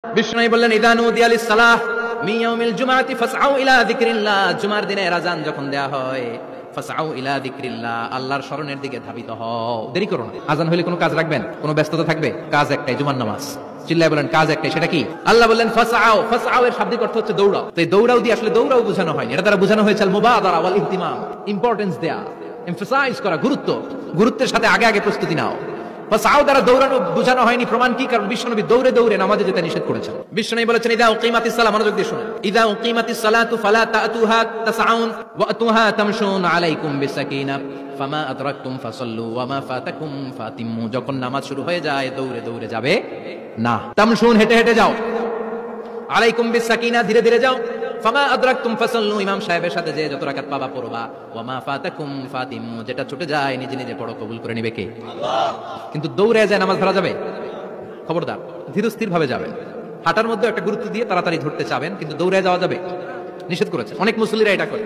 বিষ্ণু বললেন ইদা নুদিয়া লিস-সালাহ মিন ইয়াউমিল জুমআতি ফাসআউ ইলা যিকরিল্লাহ, জুমার দিনে আযান যখন দেয়া হয় ফাসআউ ইলা যিকরিল্লাহ, আল্লাহর স্মরণের দিকে ধাবিত হও, দেরি করো না। আযান হইলে কোনো কাজ রাখবেন, কোনো ব্যস্ততা থাকবে? কাজ একটাই, জুমার নামাজ। চিল্লায় বলেন কাজ একটাই, সেটা কি? আল্লাহ বললেন ফাসআউ, ফাসআউ এর শাব্দিক অর্থ হচ্ছে দৌড়াও। তো এই দৌড়াও দিয়ে আসলে দৌড়াও বোঝানো হয়নি, এটা দ্বারা বোঝানো হয়েছে আল মুবাদারা ওয়াল ইহতিমাম, ইম্পর্টেন্স দেয়া, এমফাসাইজ করা, গুরুত্বের সাথে আগে আগে প্রস্তুতি নাও। ফাসআউ দ্বারা দৌড়ানো বোঝানো হয়নি, প্রমাণ কি? কারণ বিশ্বনবী দৌড়ে দৌড়ে নামাজে যেতে নিষেধ করেছেন। বিশ্বনবী বলেছেন ইদা উকিমাতিস সালাহ, মনোযোগ দিয়ে শুনুন, ইদা উকিমাতিস সালাতু ফালা তাতুহা তাসআউন ওয়া আতুহা তামশুন আলাইকুম বিসাকিনাহ ফামা আদরাকতুম ফাসাল্লু ওয়া মা ফাতাকুম ফাতিম্মু, যখন নামাজ শুরু হয়ে যায় দৌড়ে দৌড়ে যাবে না, তামশুন হেঁটে হেঁটে যাও, আলাইকুম বিসাকিনাহ ধীরে ধীরে যাও, ফামা আদরাকতুম ফাসাল্লু ইমাম সাহেবের সাথে যে যত রাকাত পাবা পড়বা, ওয়া মা ফাতাকুম ফাতিম্মু যেটা ছুটে যায় নিজে নিজে পড়ো, কবুল করে নিবে কে? আল্লাহ। কিন্তু দৌড়ে যায় নামাজ ধরা যাবে? খবরদার, ধীরস্থির ভাবে যাবেন। হাঁটার মধ্যে একটা গুরুত্ব দিয়ে তাড়াতাড়ি ধরতে চাবেন, কিন্তু দৌড়ে যাওয়া যাবে? নিষেধ করেছে। অনেক মুসল্লিরা এটা করে।